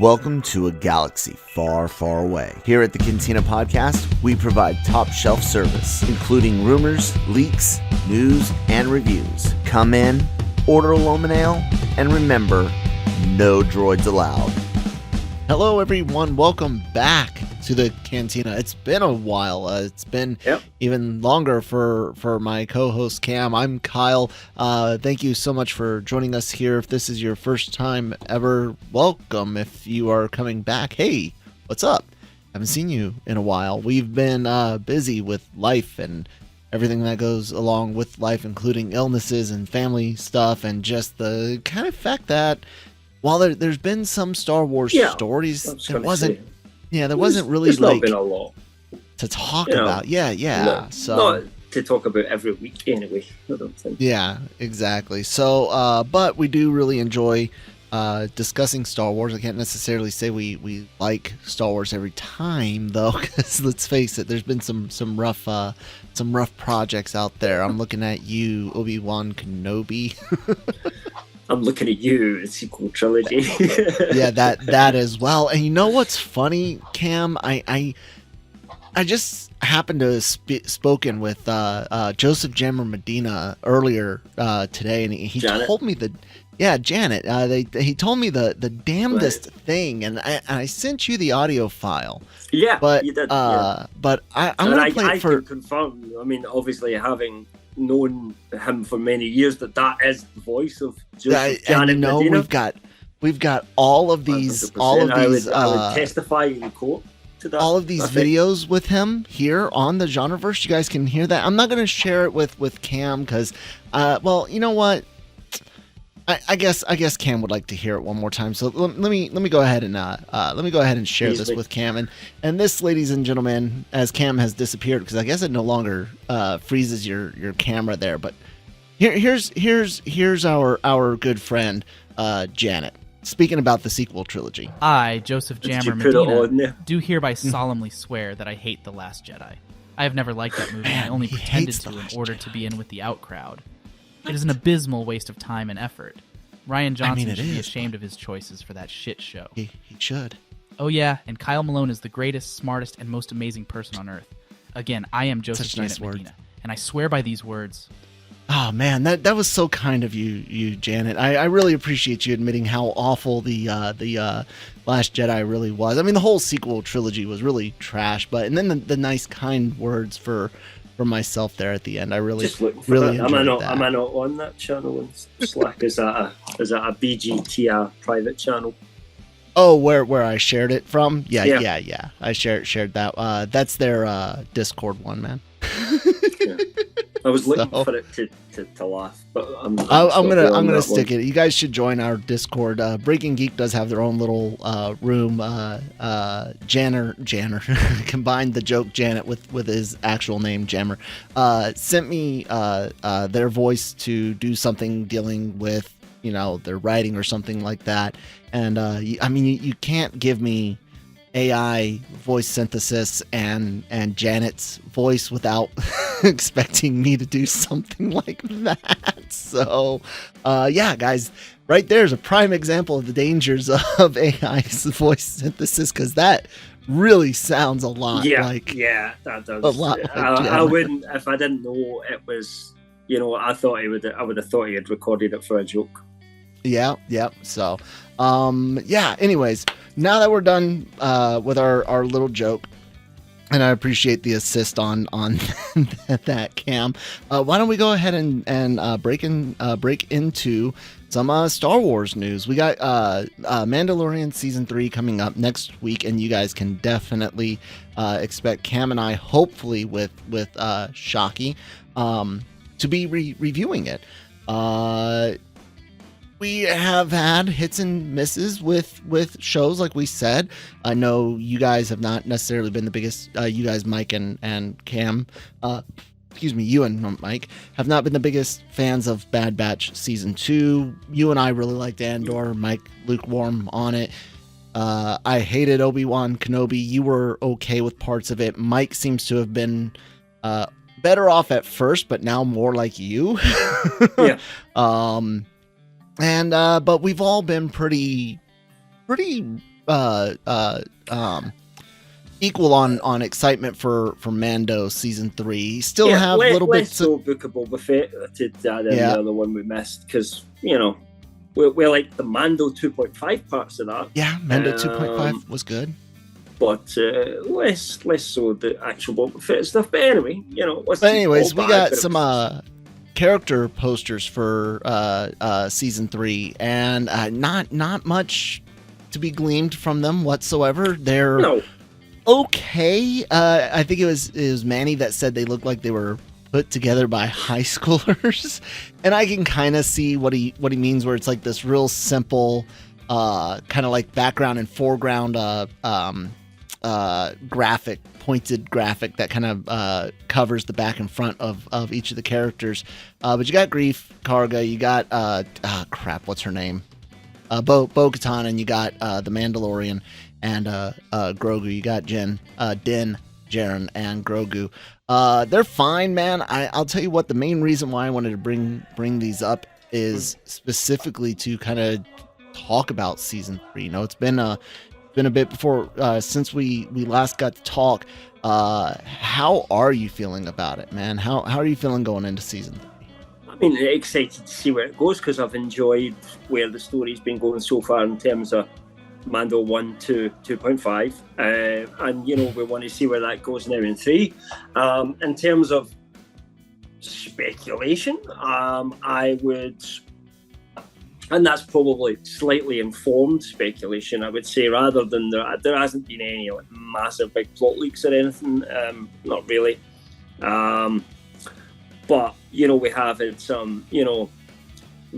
Welcome to a galaxy far, far away. Here at the Cantina podcast, we provide top shelf service, including rumors, leaks, news, and reviews. Come in, order a Loman Ale, and remember, no droids allowed. Hello, everyone. Welcome back to the Cantina. It's been a while. It's been even longer for my co-host Cam. I'm Kyle. Thank you so much for joining us here. If this is your first time ever, welcome. If you are coming back, hey, what's up? Haven't seen you in a while. We've been busy with life and everything that goes along with life, including illnesses and family stuff, and just the kind of fact that while there's been some Star Wars stories, there wasn't really like been a lot to talk about. So not to talk about every week anyway, I don't think. Yeah, exactly. So but we do really enjoy discussing Star Wars. I can't necessarily say we like Star Wars every time though, because let's face it, there's been some rough projects out there. I'm looking at you, Obi-Wan Kenobi. I'm looking at you, the sequel trilogy. Yeah, that as well. And you know what's funny, Cam? I just happened to have spoken with Joseph Jammer Medina earlier today, and he told me Janet. He told me the damnedest thing, and I sent you the audio file. Yeah, but you did. But I'm gonna play it for. I can confirm. I mean, obviously, having known him for many years, that is the voice of Joseph Janet Medina. We've got all of these 100%. I would testify in court to that. All of these videos with him here on the Genreverse. You guys can hear that. I'm not going to share it with Cam because, well, you know what? I guess Cam would like to hear it one more time. So let me go ahead and share this with Cam. And this, ladies and gentlemen, as Cam has disappeared, because I guess it no longer freezes your camera there. But here's our good friend Janet speaking about the sequel trilogy. I, Joseph Jammer Medina, do hereby solemnly swear that I hate The Last Jedi. I have never liked that movie. Man, I only pretended to in order to be in with the out crowd. It is an abysmal waste of time and effort. Ryan Johnson should be ashamed of his choices for that shit show. He should. Oh yeah, and Kyle Malone is the greatest, smartest, and most amazing person on earth. Again, I am Joseph Janet Medina, and I swear by these words. Oh man, that was so kind of you, Janet. I really appreciate you admitting how awful the Last Jedi really was. I mean, the whole sequel trilogy was really trash, and then the nice, kind words for myself there at the end. I really enjoyed that. Am I not on that channel in Slack? Is that a BGTR private channel? Oh, where I shared it from? Yeah. I shared that. That's their Discord one, man. Yeah. I was looking for it to laugh, but I'm gonna stick it. You guys should join our Discord. Breaking Geek does have their own little room. Janner combined the joke Janet with his actual name Jammer. Sent me their voice to do something dealing with their writing or something like that. And I mean you can't give me AI voice synthesis and Janet's voice without expecting me to do something like that. So yeah, guys, right there's a prime example of the dangers of AI's voice synthesis, because that really sounds a lot like that does. A lot like I wouldn't, if I didn't know it was, I would have thought he had recorded it for a joke. Yeah. So, anyways, now that we're done with our little joke, and I appreciate the assist on that, Cam, why don't we go ahead and break into some Star Wars news. We got Mandalorian Season 3 coming up next week, and you guys can definitely expect Cam and I, hopefully with Shockey, to be reviewing it. We have had hits and misses with shows, like we said. I know you guys have not necessarily been the biggest, you guys, Mike and Cam, you and Mike, have not been the biggest fans of Bad Batch Season 2. You and I really liked Andor, Mike lukewarm on it. I hated Obi-Wan Kenobi. You were okay with parts of it. Mike seems to have been better off at first, but now more like you. Yeah. But we've all been pretty equal on excitement for Mando season 3. Still have little bits of Book of Boba Fett than the other one we missed, because we're like the Mando 2.5 parts of that. Yeah, Mando 2.5 was good, but less so the actual Boba Fett stuff. But anyway, we got some character posters for season 3, and not much to be gleaned from them whatsoever. They're okay. I think it was Manny that said they looked like they were put together by high schoolers, and I can kind of see what he means, where it's like this real simple kind of like background and foreground pointed graphic that kind of covers the back and front of each of the characters. But you got Grief Karga, you got what's her name, Bo-Katan, and you got the Mandalorian and Grogu. You got Din, Jaren, and Grogu. They're fine, man. I'll tell you what, the main reason why I wanted to bring these up is specifically to kind of talk about season 3. It's been a bit before since we last got to talk. How are you feeling about it, man? How are you feeling going into season 3? I mean, excited to see where it goes, because I've enjoyed where the story's been going so far in terms of Mando 1 to 2.5, and we want to see where that goes now in 3. In terms of speculation, I would, and that's probably slightly informed speculation, I would say, rather than there hasn't been any massive big plot leaks or anything, not really. But we have had some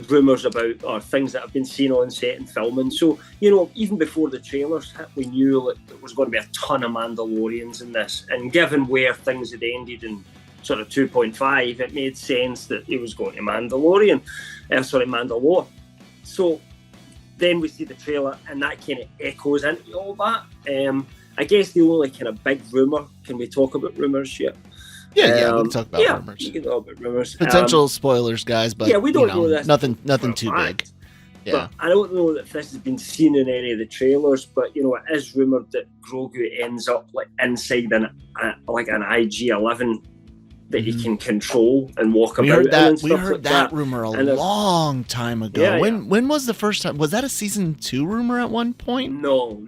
rumours about, or things that have been seen on set and filming. So even before the trailers hit, we knew that there was going to be a ton of Mandalorians in this, and given where things had ended in sort of 2.5, it made sense that it was going to Mandalore. So then we see the trailer, and that kind of echoes into all that. I guess the only kind of big rumour, can we talk about rumours yet? Yeah, we can talk about rumors. We can talk about rumors. Potential spoilers, guys, but we don't know that. Nothing too big. Yeah. But I don't know if this has been seen in any of the trailers, but it is rumoured that Grogu ends up inside an IG-11 that he can control and walk about. We heard that rumor a long time ago. Yeah, when was the first time? Was that a season 2 rumor at one point? No.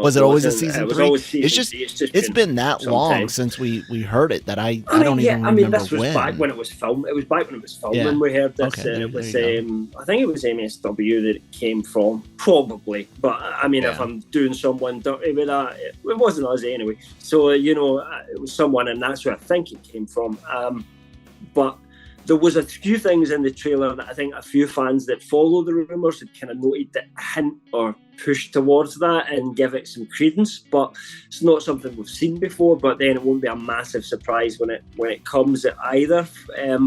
Was it always a season 3? It was always season 3. It's been that long since we heard it that I don't even remember this was when. back when it was filmed. It was back when it was filming. We heard this. Okay, it was I think it was MSW that it came from, probably. But I mean, if I'm doing someone dirty with that, it wasn't us anyway. So it was someone, and that's where I think it came from. But there was a few things in the trailer that I think a few fans that follow the rumours had kind of noted that hint or push towards that and give it some credence. But it's not something we've seen before. But then it won't be a massive surprise when it comes either.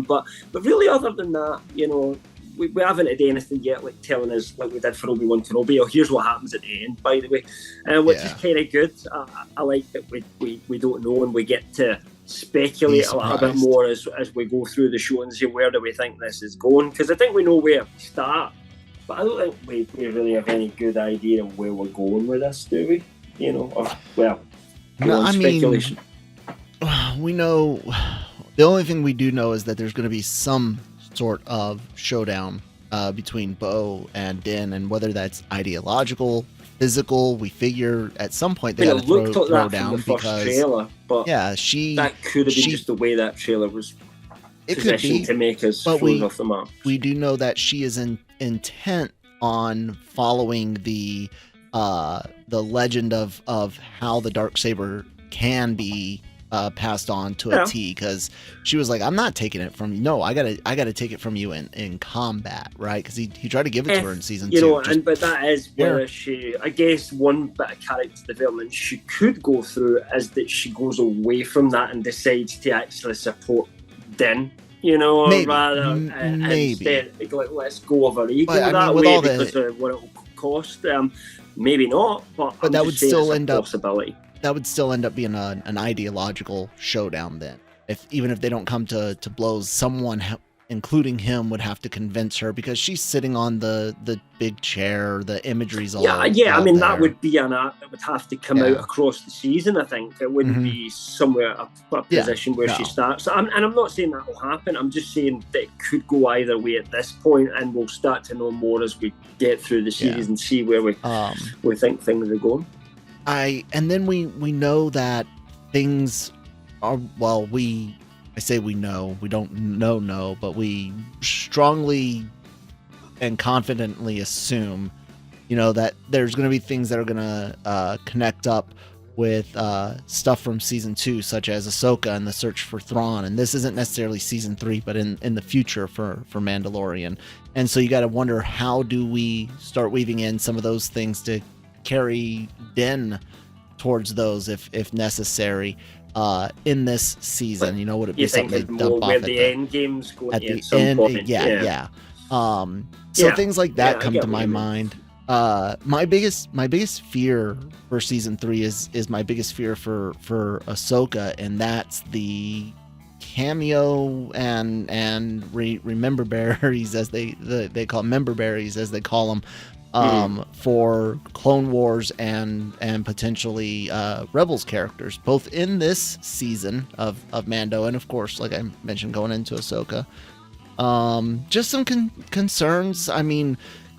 But really, other than that, we haven't had anything yet like telling us, like we did for Obi-Wan Kenobi, here's what happens at the end, by the way, which is kind of good. I like that we don't know, and we get to speculate a little bit more as we go through the show and see where do we think this is going, because I think we know where to start, but I don't think we really have any good idea of where we're going with this, do we? Speculation. We know, the only thing we do know is that there's going to be some sort of showdown between Bo and Din, and whether that's ideological, physical, we figure at some point they got to throw down, because trailer, but that could have been just the way that trailer was positioned to make us thrown off the map. We do know that she is intent on following the legend of how the Darksaber can be passed on to a T, because she was like, I'm not taking it from you. No, I gotta take it from you in combat, right? Because he tried to give it to her in season 2. But that is where she, I guess, one bit of character development she could go through is that she goes away from that and decides to actually support Din, rather instead, like, let's go of her ego that way because of what it will cost. Maybe not, but that would still end up possibility. That would still end up being an ideological showdown then. Even if they don't come to blows, someone including him, would have to convince her because she's sitting on the big chair. The imagery's all I mean, there. That would be an art that would have to come out across the season. I think it wouldn't be somewhere a position where she starts. And I'm not saying that will happen. I'm just saying that it could go either way at this point, and we'll start to know more as we get through the series and see where we think things are going. And then we know that things are, well, I say we know, we don't know, but we strongly and confidently assume, that there's going to be things that are going to connect up with stuff from season 2, such as Ahsoka and the search for Thrawn. And this isn't necessarily season 3, but in the future for Mandalorian. And so you got to wonder, how do we start weaving in some of those things to carry Din towards those if necessary. In this season, would it be something they dump off where the end game's going at the some end? point? Yeah. So things like that come to my mind. My biggest fear for season 3 is my biggest fear for Ahsoka, and that's the cameo and remember berries, as they call member berries, as they call them. For Clone Wars and potentially Rebels characters, both in this season of Mando, and of course, like I mentioned, going into Ahsoka. Just some concerns. I mean,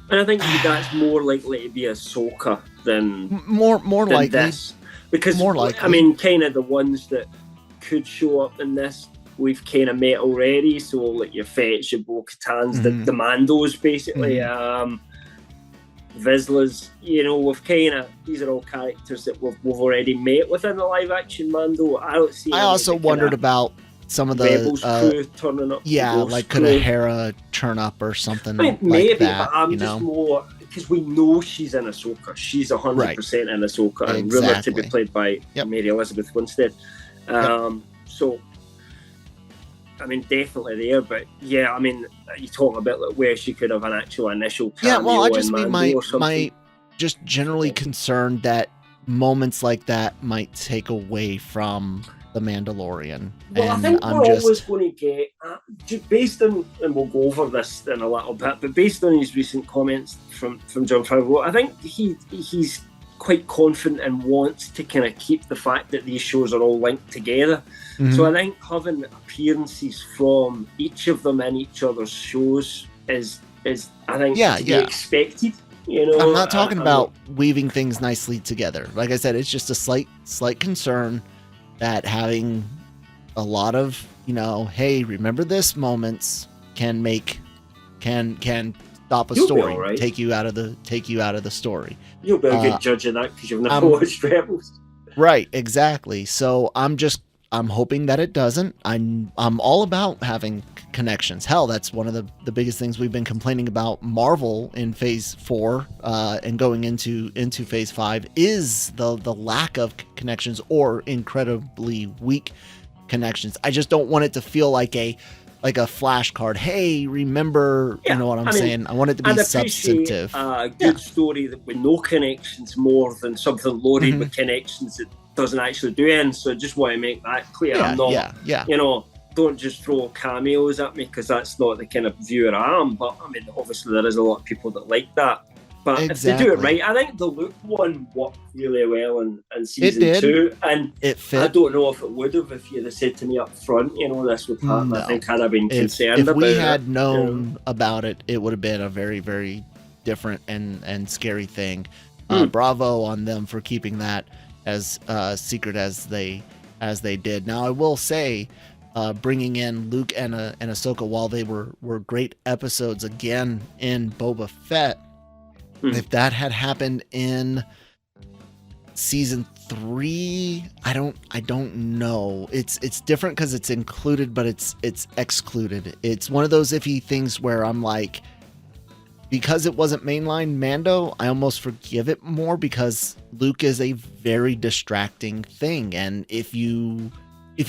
and I think that's more likely to be Ahsoka than more likely this, because more likely. I mean, kind of the ones that could show up in this, we've kind of met already. So like your Fett, your Bo-Katans, the Mandos, basically. Vizslas, we've these are all characters that we've already met within the live action Mando. I don't see. I also wondered about some of the Rebels crew turning up. Yeah, like could a Hera turn up or something? Maybe, like that, but I'm just more because we know she's in Ahsoka. She's 100% in Ahsoka, and rumored to be played by Mary Elizabeth Winstead. So. I mean, definitely there, but yeah, I mean, you talking about like where she could have an actual initial cameo. Yeah, well, I just mean my just generally concerned that moments like that might take away from the Mandalorian. Well, and I think we're always going to get, based on, and we'll go over this in a little bit, but based on his recent comments from Jon Favreau, I think he's quite confident and wants to kind of keep the fact that these shows are all linked together. So I think having appearances from each of them in each other's shows is I think to be expected. I'm not talking about weaving things nicely together. Like I said, it's just a slight concern that having a lot of hey, remember this moments can stop a story, right. take you out of the story. You'll be a good judge of that because you've never watched Rebels. Right, exactly. So I'm hoping that it doesn't. I'm all about having connections. Hell, that's one of the biggest things we've been complaining about Marvel in Phase 4 and going into Phase 5 is the lack of connections or incredibly weak connections. I just don't want it to feel like a flashcard. Hey, remember, you know what I'm saying? I want it to be substantive. A good story that with no connections more than something loaded with connections that doesn't actually do anything. So I just want to make that clear. I'm not, don't just throw cameos at me because that's not the kind of viewer I am. But I mean, obviously there is a lot of people that like that. But if they do it right, I think the Luke one worked really well in season 2, and it fit. I don't know if it would have if you'd have said to me up front, this would happen. I think I'd have been concerned about it. If we had known about it, it would have been a very, very different and scary thing. Bravo on them for keeping that as secret as they did. Now, I will say, bringing in Luke and Ahsoka, while they were great episodes again in Boba Fett, if that had happened in season 3, I don't know. It's different because it's included, but it's excluded. It's one of those iffy things where I'm like, because it wasn't mainline Mando, I almost forgive it more because Luke is a very distracting thing, and if you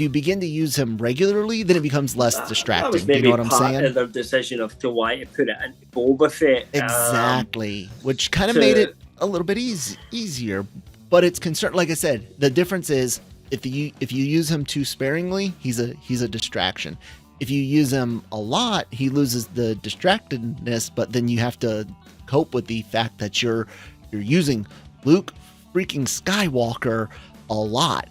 begin to use him regularly, then it becomes less distracting. That was maybe what I'm saying? Of their decision of to why to put it into Boba Fett. Exactly, which kind of made it a little bit easier. But it's concerned. Like I said, the difference is if you use him too sparingly, he's a distraction. if you use him a lot, he loses the distractedness, but then you have to cope with the fact that you're using Luke freaking Skywalker a lot.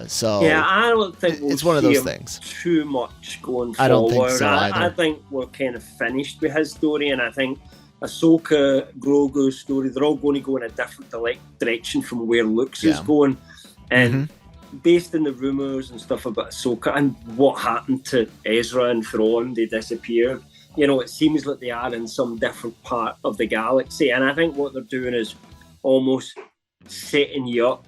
So yeah, I don't think it's one of those things. Too much going forward. I don't think so either. I think we're kind of finished with his story, and I think Ahsoka, Grogu's story, they're all going to go in a different direction from where Luke's is going. And based on the rumours and stuff about Ahsoka and what happened to Ezra and Thrawn, they disappeared. You know, it seems like they are in some different part of the galaxy. And I think what they're doing is almost setting you up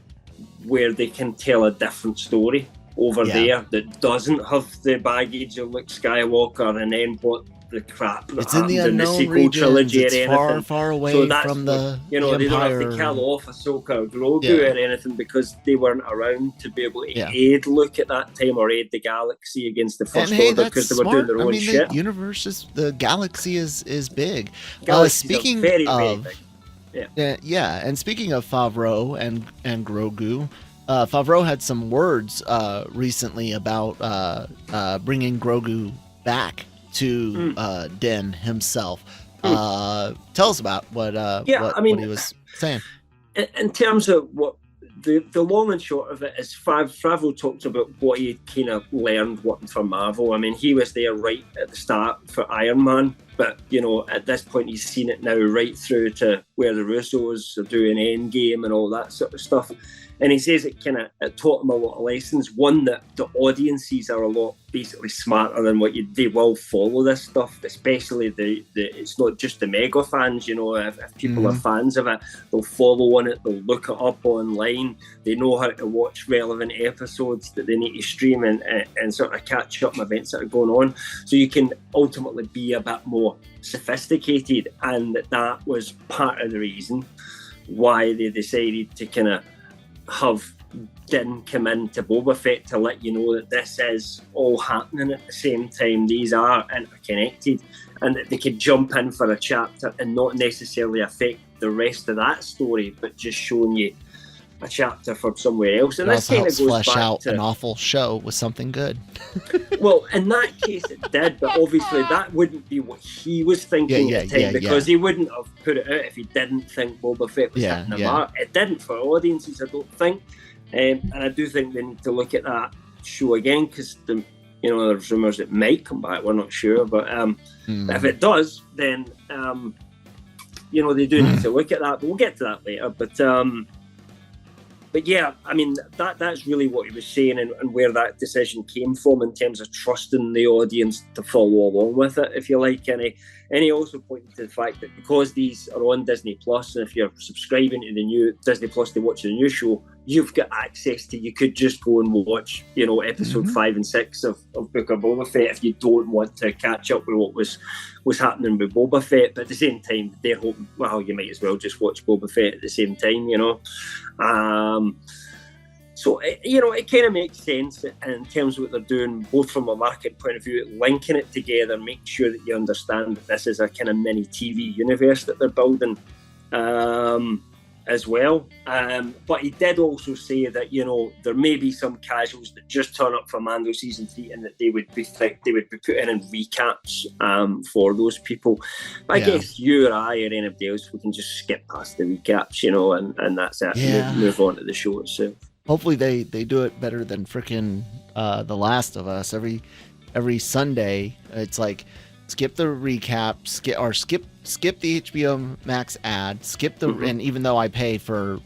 where they can tell a different story over there that doesn't have the baggage of Luke Skywalker and then what the crap that it's in the unknown sequel regions. Trilogy It's far, far away from the you know, they don't Empire. have to kill off Ahsoka or Grogu or anything because they weren't around to be able to aid Luke at that time or aid the galaxy against the First Order because they were doing their own shit. The universe the galaxy is big. Speaking very, very big. Yeah, and speaking of Favreau and Grogu, Favreau had some words recently about bringing Grogu back to Din himself. Tell us about what he was saying. In terms of what the long and short of it is, Favreau talked about what he kind of learned working for Marvel. I mean, he was there right at the start for Iron Man, but you know, at this point, he's seen it now right through to where the Russos are doing Endgame and all that sort of stuff. And he says it taught him a lot of lessons. One, that the audiences are a lot basically smarter than they will follow this stuff, especially it's not just the mega fans, you know, if people are fans of it, they'll follow on it, they'll look it up online, they know how to watch relevant episodes that they need to stream and sort of catch up on events that are going on. So you can ultimately be a bit more sophisticated, and that was part of the reason why they decided to kind of have Din come into Boba Fett to let you know that this is all happening at the same time. These are interconnected, and that they could jump in for a chapter and not necessarily affect the rest of that story, but just showing you a chapter from somewhere else. And it this kind of goes flesh back out to an awful show with something good. Well, in that case it did, but obviously that wouldn't be what he was thinking at the time, because he wouldn't have put it out if he didn't think Boba Fett was hitting the mark. It didn't for audiences, I don't think. And I do think they need to look at that show again, because there's rumours it might come back. We're not sure, but if it does, then they do need to look at that. But we'll get to that later. But yeah, I mean, that's really what he was saying, and where that decision came from in terms of trusting the audience to follow along with it, if you like. And he also pointed to the fact that because these are on Disney Plus, and if you're subscribing to the new Disney Plus to watch the new show, you've got access to, you could just go and watch, episode 5 and 6 of Book of Boba Fett if you don't want to catch up with what was happening with Boba Fett. But at the same time, they're hoping, well, you might as well just watch Boba Fett at the same time, So, it kind of makes sense in terms of what they're doing, both from a market point of view, linking it together, make sure that you understand that this is a kind of mini TV universe that they're building as well. But he did also say that, there may be some casuals that just turn up for Mando Season 3 and that they would be putting in recaps for those people. But I guess you or I or anybody else, we can just skip past the recaps, and that's it. Yeah. Move on to the show itself. Hopefully they do it better than frickin' The Last of Us. Every Sunday, it's like skip the recap, skip the HBO Max ad, skip the and even though I pay for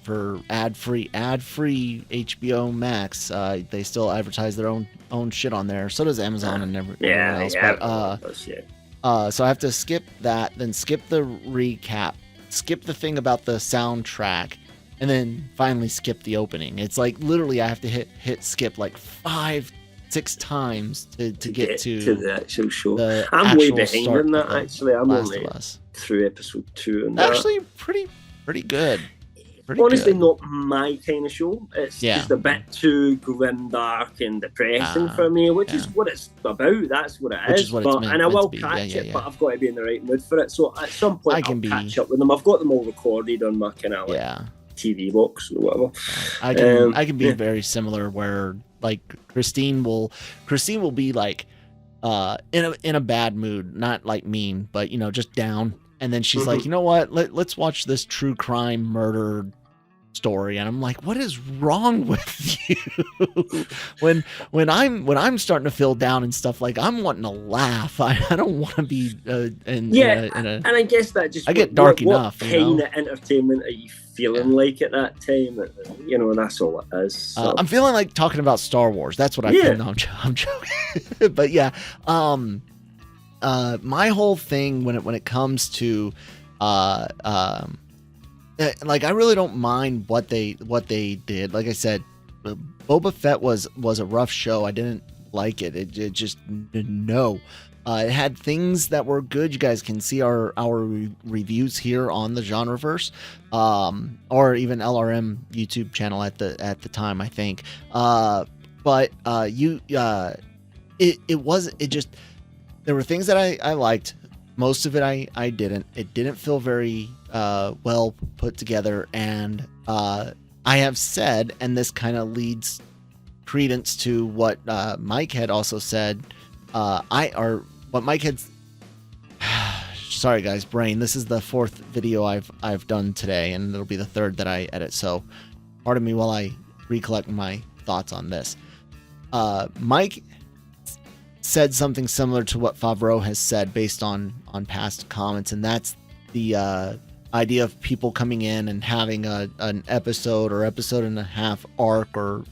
ad free HBO Max, they still advertise their own shit on there. So does Amazon and everyone else. But so I have to skip that, then skip the recap, skip the thing about the soundtrack, and then finally skip the opening. It's like literally I have to hit skip like 5-6 times to get to the actual show. I'm way behind in that, actually. I'm only through episode 2. And actually pretty good. Honestly, not my kind of show. It's just a bit too grim, dark, and depressing for me, which is what it's about. That's what it is. And I will catch it, but I've got to be in the right mood for it. So at some point, I'll catch up with them. I've got them all recorded on my kind of TV box or whatever. I can be very similar, where like Christine will be like in a bad mood, not like mean, but just down. And then she's like, you know what? Let's watch this true crime murder story. And I'm like, what is wrong with you? when I'm starting to feel down and stuff, like I'm wanting to laugh. I don't want to be and I guess that just I get dark enough. What kind of entertainment are you feeling like at that time? That's all it is. So. I'm feeling like talking about Star Wars. That's what I feel. No, I'm joking. But yeah, my whole thing when it comes to like, I really don't mind what they did. Like I said, Boba Fett was a rough show. I didn't like it. It just no. It had things that were good. You guys can see our reviews here on the Genreverse, or even LRM YouTube channel at the time, I think. But there were things that I liked. Most of it I didn't. It didn't feel very well put together, and I have said, and this kind of leads credence to what Mike had also said. What Mike had. Sorry guys, brain. This is the 4th video I've done today, and it'll be the 3rd that I edit. So, pardon me while I recollect my thoughts on this. Mike said something similar to what Favreau has said based on past comments, and that's the idea of people coming in and having an episode or episode and a half arc, or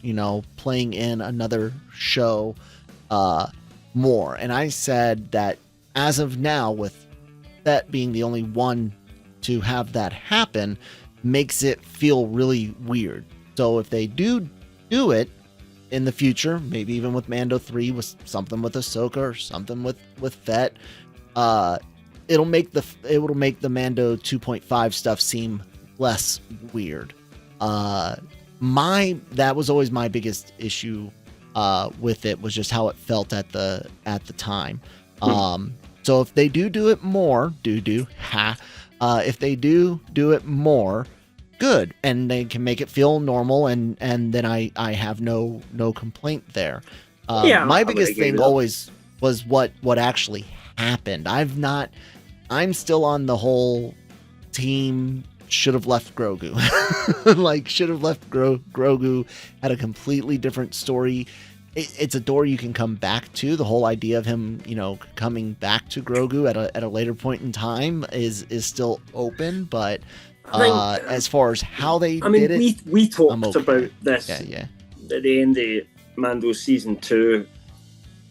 playing in another show more. And I said that as of now, with Fett being the only one to have that happen, makes it feel really weird. So if they do it in the future, maybe even with Mando 3, with something with Ahsoka or something with Fett, it'll make the Mando 2.5 stuff seem less weird. That was always my biggest issue with it, was just how it felt at the time. So if they do it more, if they do it more, good, and they can make it feel normal, and then I have no complaint there. My biggest thing always was what actually happened. I'm still on the whole team should have left Grogu. Like, should have left Grogu, had a completely different story. It's a door you can come back to. The whole idea of him, coming back to Grogu at a later point in time is still open, but as far as how they did it, we talked about this at the end of Mando season 2,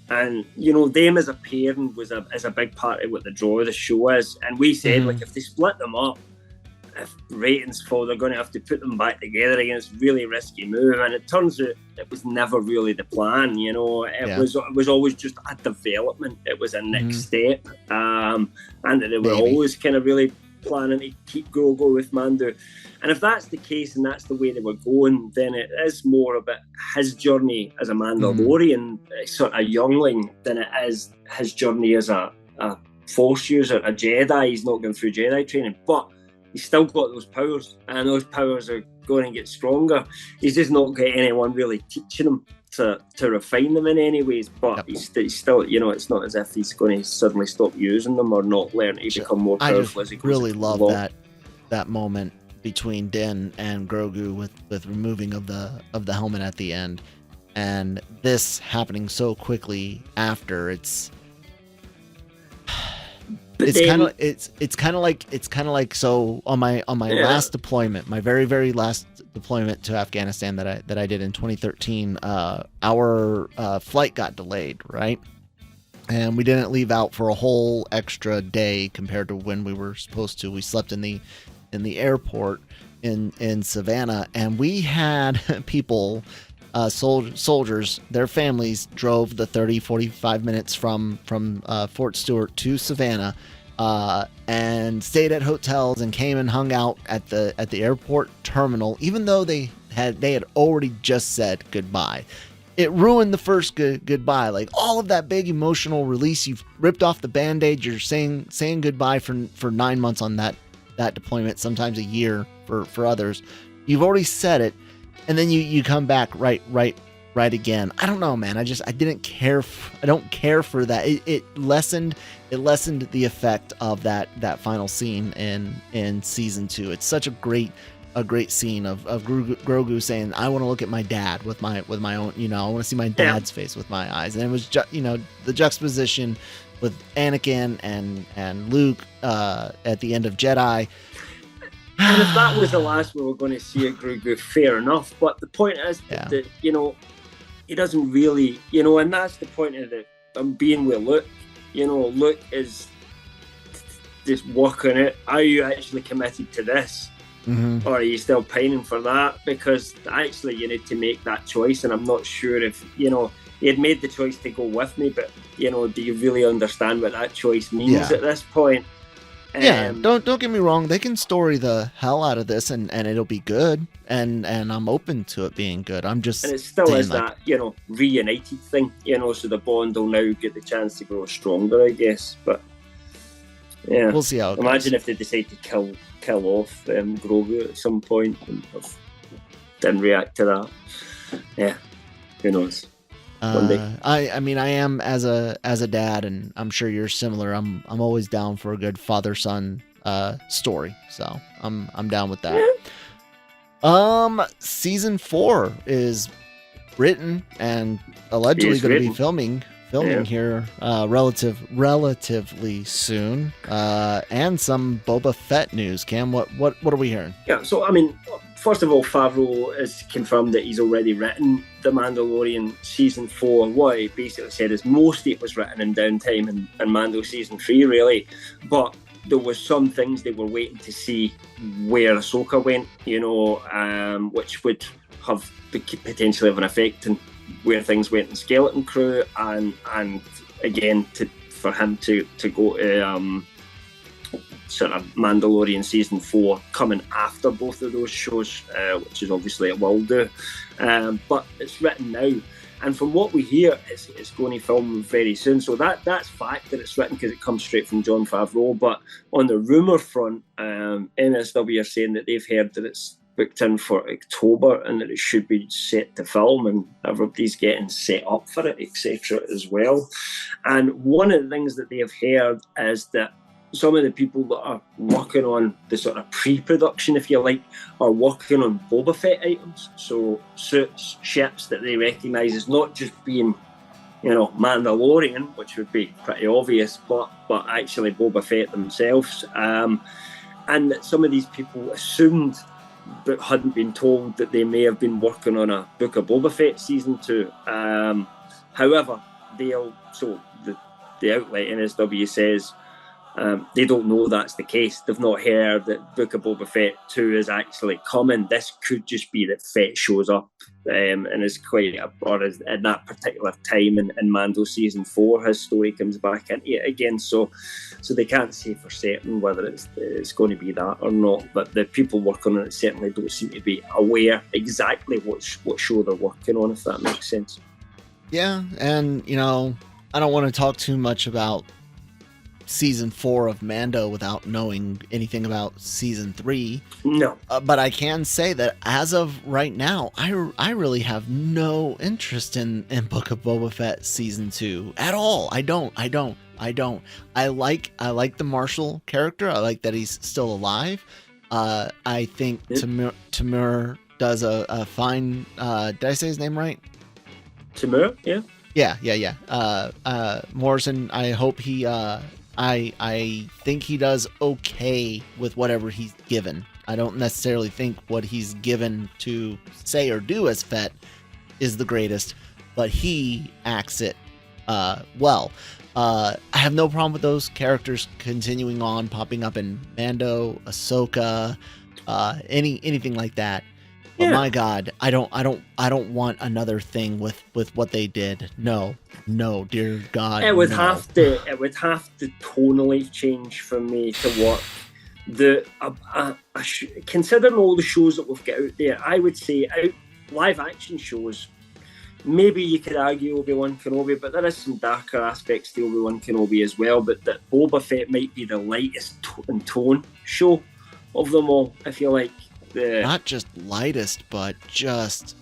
and them as a pairing is a big part of what the draw of the show is. And we said, like, if they split them up, if ratings fall, they're going to have to put them back together again. It's a really risky move, and it turns out it was never really the plan. It was always just a development. It was a next step, and they were always kind of really planning to keep Grogu with Mando. And if that's the case and that's the way they were going, then it is more about his journey as a Mandalorian, sort of youngling, than it is his journey as a Force user, a Jedi. He's not going through Jedi training, but he's still got those powers, and those powers are going to get stronger. He's just not got anyone really teaching him to refine them in any ways, but he's still, it's not as if he's going to suddenly stop using them or not learn to become more powerful as he goes. I really love that moment between Din and Grogu with removing of the helmet at the end, and this happening so quickly after. It's kind of like so on my last deployment, my very, very last deployment to Afghanistan that I did in 2013, our flight got delayed, right? And we didn't leave out for a whole extra day compared to when we were supposed to. We slept in the airport in Savannah, and we had people, soldiers, their families drove the 30-45 minutes from Fort Stewart to Savannah, and stayed at hotels and came and hung out at the airport terminal, even though they had already just said goodbye. It ruined the first goodbye. Like, all of that big emotional release, you've ripped off the Band-Aid, you're saying goodbye for 9 months on that deployment, sometimes a year for others. You've already said it, and then you come back right right again. I don't know, man. I didn't care. I don't care for that. It lessened the effect of that final scene in season 2. It's such a great scene of Grogu saying, "I want to look at my dad with my own, I want to see my dad's face with my eyes." And it was the juxtaposition with Anakin and Luke at the end of Jedi. And if that was the last we were going to see at Grogu, fair enough. But the point is that he doesn't really, and that's the point of being with Luke. Luke is just working it. Are you actually committed to this? Mm-hmm. Or are you still pining for that? Because actually you need to make that choice, and I'm not sure if, he had made the choice to go with me, but, do you really understand what that choice means at this point? Don't get me wrong. They can story the hell out of this, and it'll be good, and I'm open to it being good. I'm just, and it still is that reunited thing, so the bond will now get the chance to grow stronger, I guess. But yeah, we'll see how it imagine goes. If they decide to kill off Grogu at some point and didn't react to that. Yeah, who knows. I mean, I am as a dad, and I'm sure you're similar. I'm always down for a good father-son story, so I'm down with that. Season 4 is written and allegedly going to be filming here relatively soon, and some Boba Fett news. Cam, what are we hearing? Yeah, so I mean, first of all, Favreau has confirmed that he's already written The Mandalorian Season 4. What he basically said is most of it was written in downtime in Mando Season 3, really. But there was some things they were waiting to see where Ahsoka went, which would have potentially have an effect on where things went in Skeleton Crew, and again, for him to go to sort of Mandalorian Season 4 coming after both of those shows, which is obviously it will do. But it's written now, and from what we hear, it's going to film very soon. So that's fact that it's written, because it comes straight from Jon Favreau. But on the rumour front, NSW are saying that they've heard that it's booked in for October and that it should be set to film, and everybody's getting set up for it, etc. as well. And one of the things that they have heard is that some of the people that are working on the sort of pre-production, if you like, are working on Boba Fett items. So suits, ships that they recognise as not just being, Mandalorian, which would be pretty obvious, but actually Boba Fett themselves. And that some of these people assumed, but hadn't been told, that they may have been working on a Book of Boba Fett Season 2. However, the outlet NSW says they don't know that's the case. They've not heard that Book of Boba Fett 2 is actually coming. This could just be that Fett shows up and is at that particular time in Mando Season 4, his story comes back into it again. So they can't say for certain whether it's going to be that or not. But the people working on it certainly don't seem to be aware exactly what show they're working on, if that makes sense. Yeah, and I don't want to talk too much about Season 4 of Mando without knowing anything about Season 3. No. But I can say that as of right now, I really have no interest in Book of Boba Fett Season 2 at all. I don't. I like the Marshall character. I like that he's still alive. I think Tamur does a fine, did I say his name right? Tamur, yeah. Yeah. Morrison, I hope he, I think he does okay with whatever he's given. I don't necessarily think what he's given to say or do as Fett is the greatest, but he acts it well. I have no problem with those characters continuing on, popping up in Mando, Ahsoka, anything like that. But yeah. My God, I don't want another thing with what they did. No, dear God. It would have to tonally change for me to work. Considering all the shows that we've got out there, I would say live action shows. Maybe you could argue Obi-Wan Kenobi, but there is some darker aspects to Obi-Wan Kenobi as well. But that Boba Fett might be the lightest in tone show of them all, if you like. Not just lightest, but just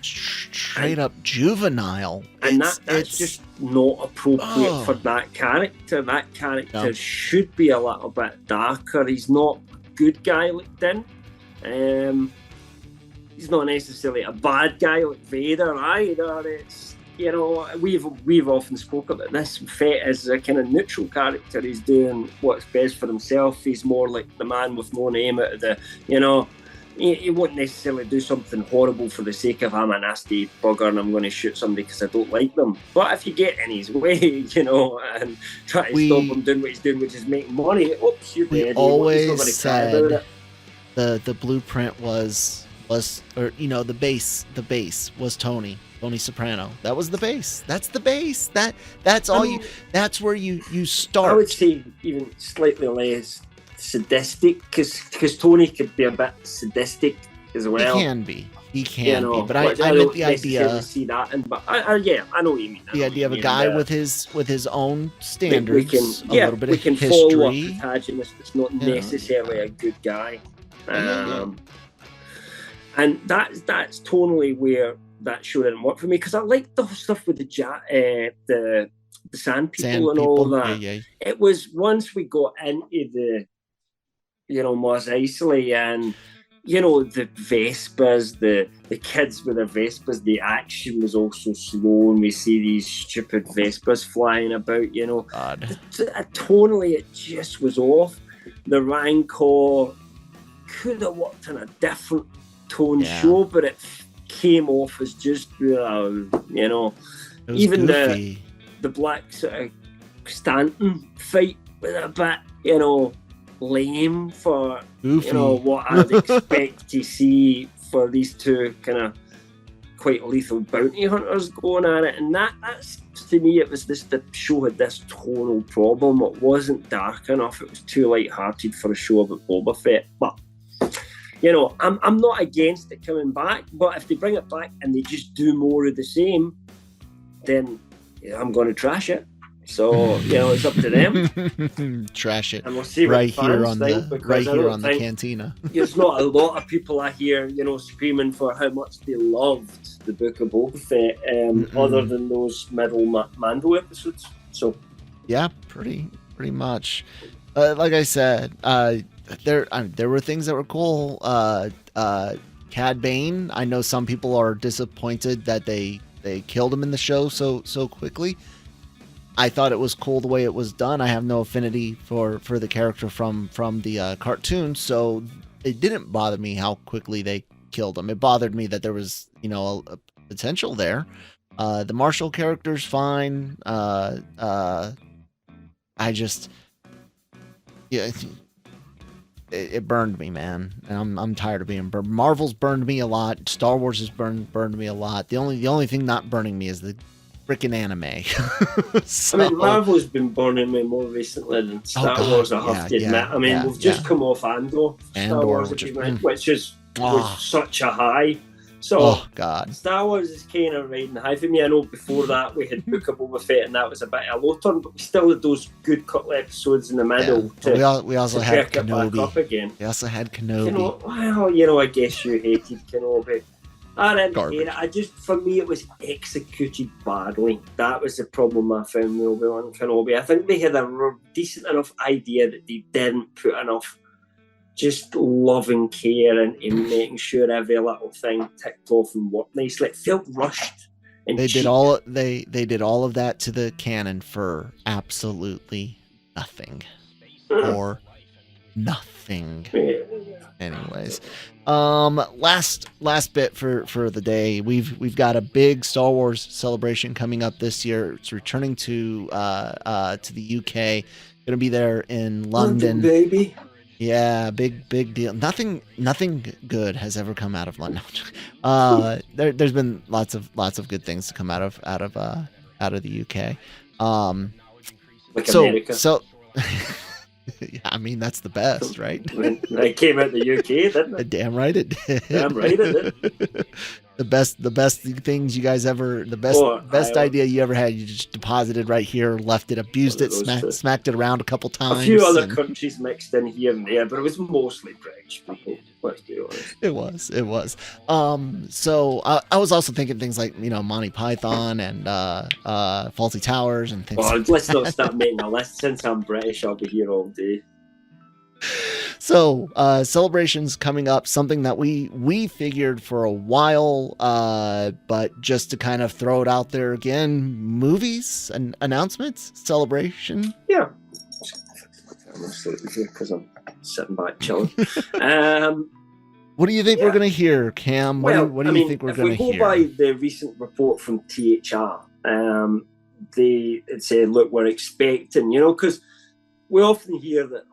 straight up juvenile, and that's just not appropriate for that character. That character should be a little bit darker. He's not a good guy like Din. He's not necessarily a bad guy like Vader either. It's, you know, we've often spoken about this. Fett is a kind of neutral character. He's doing what's best for himself. He's more like the man with no name out of the, you know, he won't necessarily do something horrible for the sake of I'm a nasty bugger and I'm going to shoot somebody because I don't like them. But if you get in his way, you know, and try to stop him doing what he's doing, which is making money, oops, you're dead. We always said the blueprint was, or, you know, the base was Tony Soprano. That was the base. That's the base. That's all that's where you start. I would say even slightly less sadistic, because Tony could be a bit sadistic as well. He can be, but I meant the idea. See that, but I know what you mean. The idea of a guy with his own standards, a little bit we of can history. Follow a protagonist that's not necessarily a good guy. And that's tonally where that show didn't work for me, because I liked the stuff with the sand people and all that. It was once we got into the, you know, Mos Eisley and, you know, the Vespas, the kids with their Vespas, the action was also slow, and we see these stupid Vespas flying about, you know. Tonally, it just was off. The Rancor could have worked in a different tone show, but it came off as just, you know, even goofy. the black sort of Stanton fight was a bit, you know, lame for goofy. You know, what I'd expect to see for these two kind of quite lethal bounty hunters going at it. And that's, to me, it was this, the show had this tonal problem. It wasn't dark enough. It was too light-hearted for a show about Boba Fett. But, you know, I'm not against it coming back, but if they bring it back and they just do more of the same, then I'm going to trash it. So, you know, it's up to them. Trash it. And we'll see right here on the Cantina. There's not a lot of people I hear, you know, screaming for how much they loved the Book of Boba Fett, other than those middle Mando episodes. So, yeah, pretty much. Like I said, there were things that were cool. Cad Bane, I know some people are disappointed that they killed him in the show so quickly. I thought it was cool the way it was done. I have no affinity for the character from the cartoon, so it didn't bother me how quickly they killed him. It bothered me that there was, you know, a potential there. The Marshall character's fine. I just, it burned me, man. And I'm tired of being burned. Marvel's burned me a lot. Star Wars has burned me a lot. The only thing not burning me is the freaking anime. So, I mean, Marvel's been burning me more recently than Star Wars, I have to admit. I mean, we've just come off Andor, which was such a high. So, Star Wars is kind of riding high for me. I know before that we had Book of Boba Fett, and that was a bit of a low turn, but we still had those good couple episodes in the middle. We also had Kenobi. Back up again. We also had Kenobi. You know, I guess you hated Kenobi. I didn't hate it. For me, it was executed badly. That was the problem I found with Obi-Wan Kenobi. I think they had a decent enough idea that they didn't put enough just loving care in making sure every little thing ticked off and worked nicely. It felt rushed. And they did all of that to the canon for absolutely nothing. Or nothing. Anyways, last bit for the day. We've got a big Star Wars celebration coming up this year. It's returning to the UK. Going to be there in London, baby. Yeah, big deal. Nothing good has ever come out of London. There's been lots of good things to come out of the UK. Like America. So yeah, I mean, that's the best, right? It came out of the UK, didn't it? Damn right it did. Damn right it did. The best things you guys ever, best idea you ever had, you just deposited right here, left it, abused it, smacked it around a couple times. A few other countries mixed in here and there, but it was mostly British people. Let's be honest. It was. So I was also thinking things like, Monty Python and Fawlty Towers and things. Well, let's not start making a list. Since I'm British, I'll be here all day. So, celebrations coming up, something that we figured for a while, but just to kind of throw it out there again, movies and announcements, celebration. Yeah. I'm sleeping here because I'm sitting back chilling. What do you think we're going to hear, Cam? What do you think we're going to hear? If we go by the recent report from THR, they say, look, we're expecting, because we often hear that,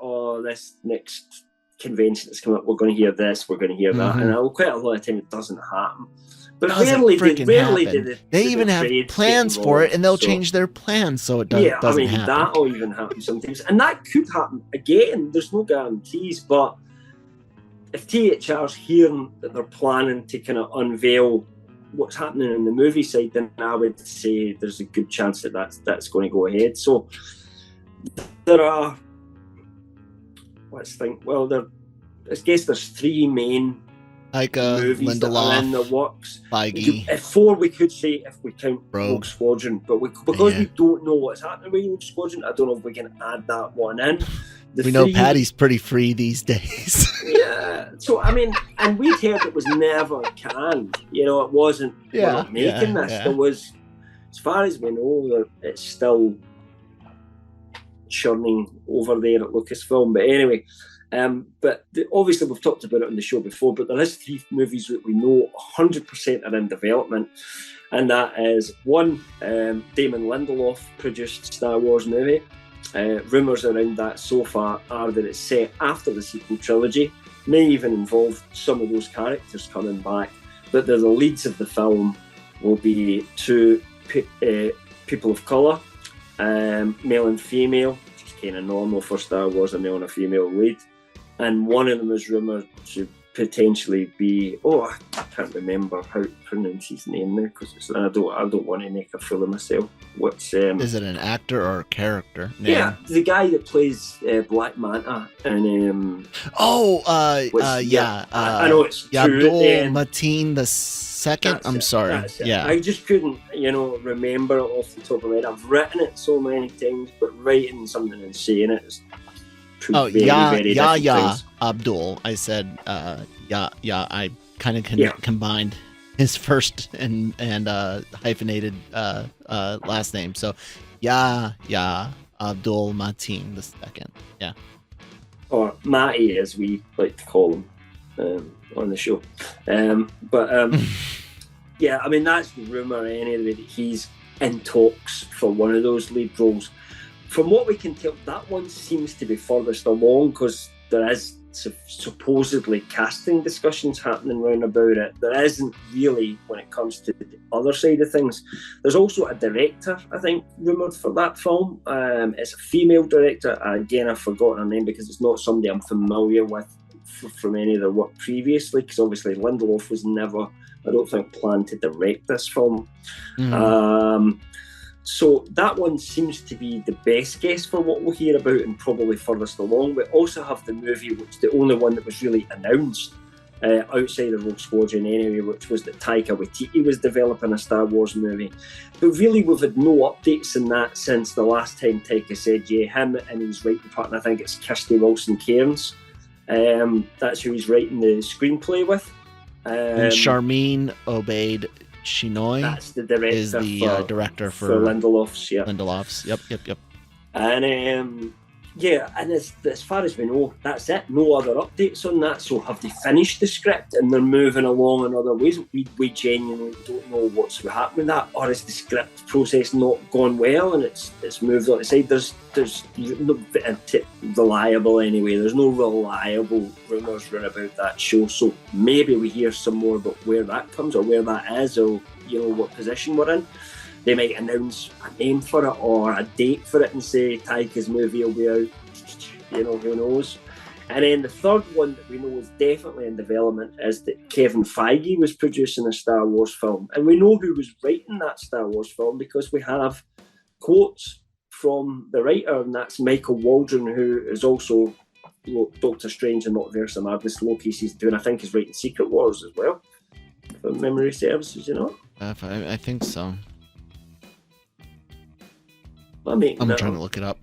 this next convention that's coming up, we're going to hear this, we're going to hear that, and quite a lot of time it doesn't happen. But rarely did they even have plans for it, and they'll change their plans so it doesn't happen. That'll even happen sometimes, and that could happen again. There's no guarantees, but if THR's hearing that they're planning to kind of unveil what's happening in the movie side, then I would say there's a good chance that that's going to go ahead. So there are, let's think. Well, I guess there's three main movies Lindelof, that are in the works. Feige. Four, we could say, if we count Rogue Squadron, but because we don't know what's happening with Rogue Squadron, I don't know if we can add that one in. We know Patty's pretty free these days. Yeah. So, and we'd heard it was never canned. It wasn't, we're not making this. Yeah. There was, as far as we know, it's still churning over there at Lucasfilm. But anyway, obviously we've talked about it on the show before, but there is three movies that we know 100% are in development. And that is one, Damon Lindelof produced Star Wars movie. Rumours around that so far are that it's set after the sequel trilogy, may even involve some of those characters coming back, but the leads of the film will be two people of colour, male and female, which is kind of normal for Star Wars, a male and a female lead, and one of them is rumoured to potentially be, I can't remember how to pronounce his name there, because I don't want to make a fool of myself. Is it an actor or a character name? Yeah, the guy that plays Black Manta and I know it's Abdul Mateen the second. I'm sorry. Yeah, I just couldn't remember it off the top of my head. I've written it so many times, but writing something and saying it is very Abdul. I said I kind of combined his first and hyphenated last name. So Abdul Mateen the second. Yeah. Or Matty, as we like to call him on the show. That's the rumour anyway, that he's in talks for one of those lead roles. From what we can tell, that one seems to be furthest along, because there is supposedly casting discussions happening round about it. There isn't really when it comes to the other side of things. There's also a director, I think, rumoured for that film. It's a female director. Again, I've forgotten her name because it's not somebody I'm familiar with from any of their work previously, because obviously Lindelof was never, I don't think, planned to direct this film. So that one seems to be the best guess for what we'll hear about, and probably furthest along. We also have the movie, which is the only one that was really announced outside of Rogue Squadron anyway, which was that Taika Waititi was developing a Star Wars movie. But really, we've had no updates in that since the last time Taika said, him and his writing partner, I think it's Kirsty Wilson-Cairns, that's who he's writing the screenplay with. And Charmaine Obaid Chinoy, that's the director, is the director for Lindelof's. Yeah, Lindelof's. Yep. And and as far as we know, that's it. No other updates on that. So have they finished the script and they're moving along in other ways? We genuinely don't know what's happening with that, or is the script process not gone well and it's moved on the side? There's no reliable anyway. There's no reliable rumours run about that show. So maybe we hear some more about where that comes, or where that is, or what position we're in. They might announce a name for it or a date for it and say Taika's movie will be out. Who knows? And then the third one that we know is definitely in development is that Kevin Feige was producing a Star Wars film. And we know who was writing that Star Wars film because we have quotes from the writer, and that's Michael Waldron, who is also Doctor Strange and Multiverse of Madness Loki season 2, and I think he's writing Secret Wars as well, if memory serves, you know? I think so. I'm trying to look it up.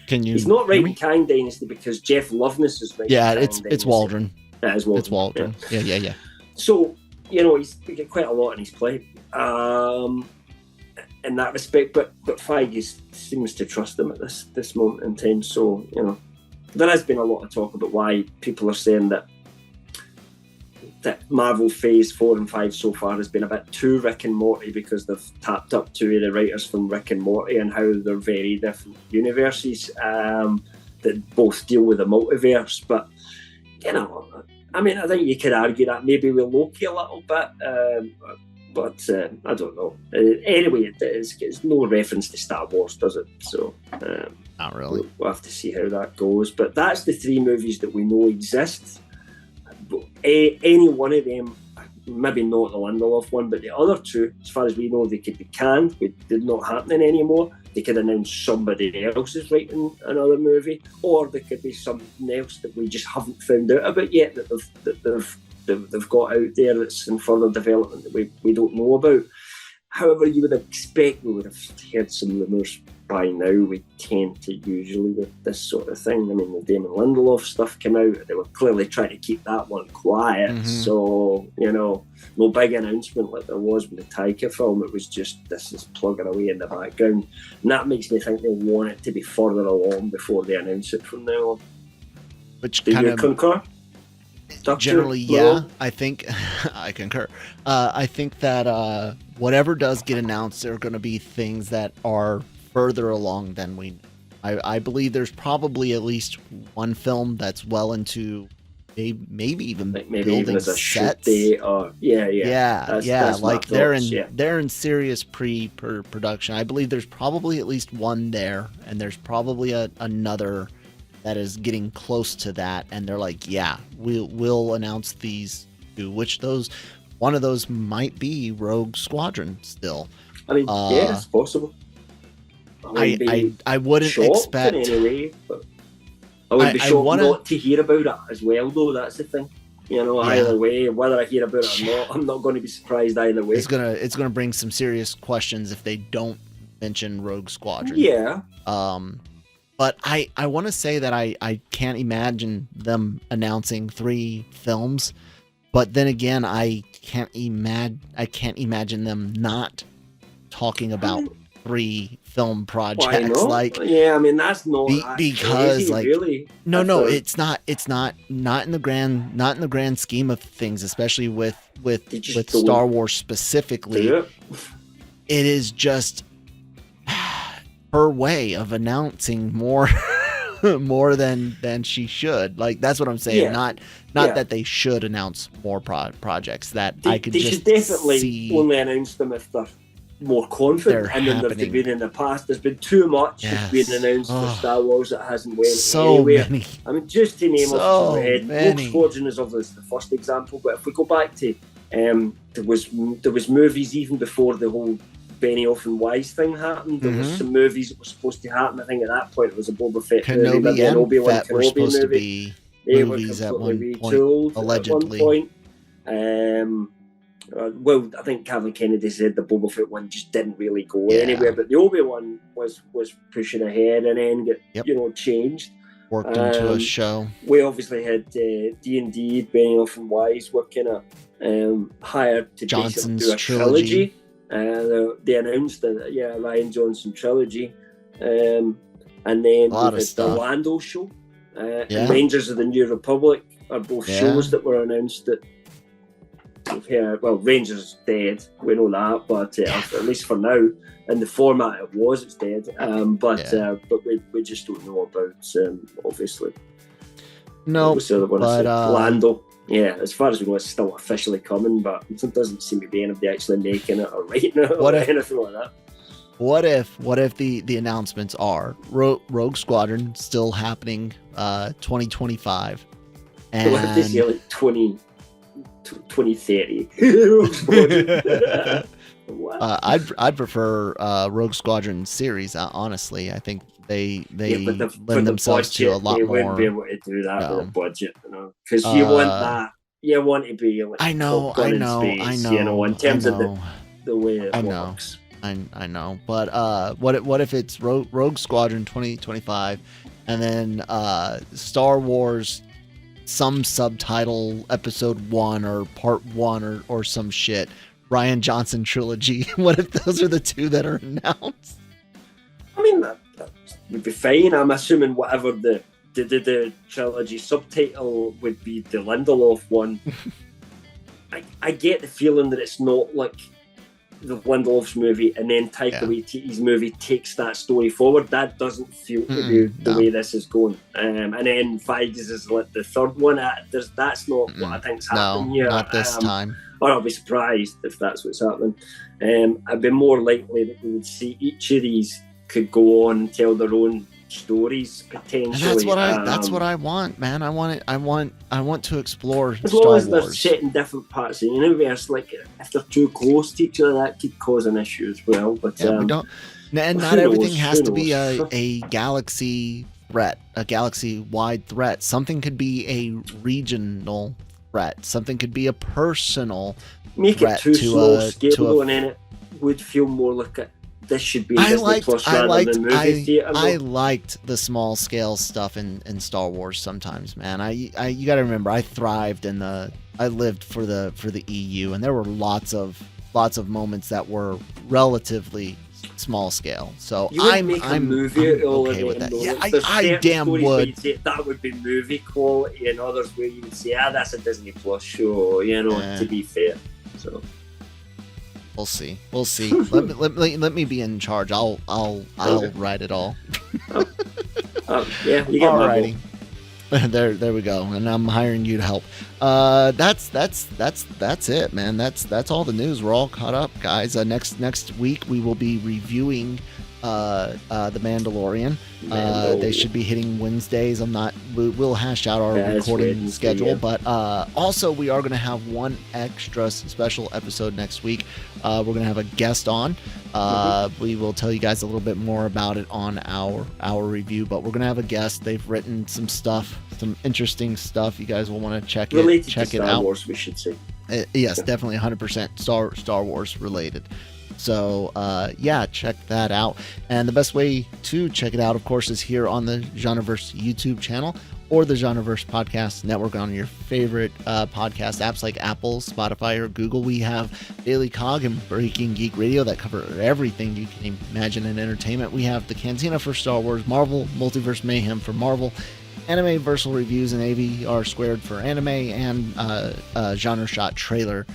Can you? He's not writing Kang Dynasty because Jeff Loveness is writing. Yeah, it's Waldron. That is Waldron. It's Waldron. Yeah. So he's got quite a lot on his plate, in that respect. But Feige seems to trust him at this moment in time. So there has been a lot of talk about why people are saying that Marvel Phase 4 and 5 so far has been a bit too Rick and Morty, because they've tapped up two of the writers from Rick and Morty and how they're very different universes that both deal with the multiverse. But, I think you could argue that maybe with Loki a little bit, but I don't know. Anyway, it's no reference to Star Wars, does it? So not really. We'll have to see how that goes. But that's the three movies that we know exist. Any one of them, maybe not the Lindelof one, but the other two, as far as we know, they could be canned. They're not happening anymore. They could announce somebody else is writing another movie, or there could be something else that we just haven't found out about yet that they've got out there that's in further development that we don't know about. However, you would expect we would have heard some rumours by now. We tend to usually with this sort of thing. I mean, the Damon Lindelof stuff came out. They were clearly trying to keep that one quiet. Mm-hmm. So, no big announcement like there was with the Taika film. It was just, this is plugging away in the background. And that makes me think they want it to be further along before they announce it from now on. Which Do you concur? Generally, yeah. I think I concur. I think that whatever does get announced, there are going to be things that are further along than we know. I believe there's probably at least one film that's well into maybe even building as a sets. That's like they're in serious pre-production. I believe there's probably at least one there, and there's probably another that is getting close to that, and they're like, we'll announce these two, which one of those might be Rogue Squadron still. I mean, it's possible. I wouldn't expect in any way, but I would be shocked not to hear about it as well, though. That's the thing. Either way, whether I hear about it or not, I'm not going to be surprised either way. It's gonna bring some serious questions if they don't mention Rogue Squadron. Yeah. But I want to say that I can't imagine them announcing 3 films, but then again, I can't imagine them not talking about 3 film projects. That's not because crazy, like really. No, it's not in the grand scheme of things, especially with Star Wars specifically. It is just her way of announcing more than she should. Like, that's what I'm saying. Not that they should announce more projects. That they should definitely only announce them if they're more confident and then they've been in the past. There's been too much that's been announced for Star Wars that hasn't went anywhere. Many. I mean, just to name off the head, Rogue Squadron is obviously the first example, but if we go back to there was movies even before the whole Benioff and Wise thing happened. There was some movies that were supposed to happen. I think at that point it was a Boba Fett movie, but then Obi-Wan Fett were supposed to be movies at one point, allegedly. I think Kathleen Kennedy said the Boba Fett one just didn't really go anywhere, but the Obi-Wan was pushing ahead and then get changed. Worked into a show. We obviously had D&D, Benioff and Wise were kind of hired to basically do a trilogy. They announced the Rian Johnson trilogy, and then we had the Lando show, and Rangers of the New Republic are both shows that were announced that. Rangers is dead. We know that, but at least for now, in the format it's dead. But we just don't know about obviously. No, but Lando. Yeah, as far as we know, it's still officially coming, but it doesn't seem to be anybody actually making it or writing it or anything like that. what if the announcements are Rogue Squadron still happening 2025, and what if they say like 2030? I'd prefer Rogue Squadron series, honestly. I think they lend themselves to a lot more. They wouldn't be able to do that with a budget, because you want that. You want to be like I know, in terms of the way it works. I know, but what if it's Rogue Squadron 2025, and then Star Wars, some subtitle episode 1 or part 1 or some shit, Rian Johnson trilogy? What if those are the two that are announced? I mean, that would be fine. I'm assuming whatever the trilogy subtitle would be the Lindelof one. I get the feeling that it's not like the Lindelof's movie and then Taika Waititi's movie takes that story forward. That doesn't feel to be the way this is going. And then Feige's is like the third one. That's not what I think's happening here. Not this time. Or I'll be surprised if that's what's happening. I'd be more likely that we would see each of these could go on and tell their own stories potentially. And that's what I want, man. I want to explore as Star long as Wars. They're set in different parts of the universe. Like if they're too close to each other, that could cause an issue as well. But we don't. And not everything has to be a galaxy threat, a galaxy-wide threat. Something could be a regional threat. Something could be a personal Make threat it too slow scale, and then it would feel more like this should be Disney Plus rather than movie theater. I liked the small scale stuff in Star Wars sometimes, man. You got to remember, I lived for the EU, and there were lots of moments that were relatively small scale. So I'm okay with that. Yeah, I damn would. That would be movie quality, and others where you would say, that's a Disney Plus show. To be fair, so. We'll see. let me be in charge. I'll write it all. Yeah, you get my vote. There we go. And I'm hiring you to help. That's it, man. That's all the news. We're all caught up, guys. Next week we will be reviewing the Mandalorian. They should be hitting Wednesdays. We'll hash out our recording schedule, but also we are going to have one extra special episode next week. We're going to have a guest on. We will tell you guys a little bit more about it on our review, but we're going to have a guest. They've written some stuff, some interesting stuff. You guys will want to check it out. Star Wars, we should say. Yes, definitely 100% Star Wars related. So, check that out. And the best way to check it out, of course, is here on the Genreverse YouTube channel or the Genreverse Podcast Network on your favorite podcast apps like Apple, Spotify, or Google. We have Daily Cog and Breaking Geek Radio that cover everything you can imagine in entertainment. We have the Cantina for Star Wars, Marvel Multiverse Mayhem for Marvel, Anime Versal Reviews and AVR Squared for anime, and Genre Shot Trailer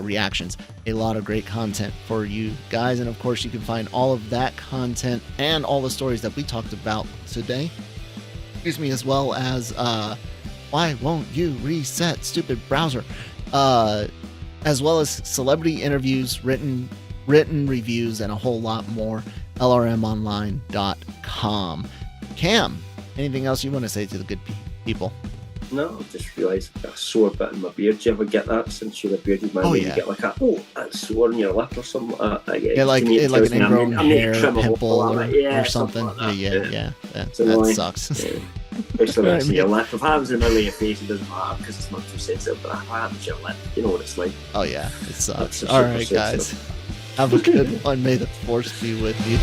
reactions. A lot of great content for you guys, and of course you can find all of that content and all the stories that we talked about today, as well as why won't you reset, stupid browser, as well as celebrity interviews, written reviews, and a whole lot more. LRMonline.com. Cam, anything else you want to say to the good people? No, I just realised I got a sore bit in my beard. Do you ever get that since you're a bearded man? You get like that's sore on your lip or something like that. Yeah, like an ingrown hair pimple or something. Like yeah. That sucks. Yeah. Especially when your lip. If it happens in the middle of your face, it doesn't matter because it's not too sensitive. But if it happens to your lip, you know what it's like. Oh yeah, it sucks. All right, guys. Have a good one. May the force be with you.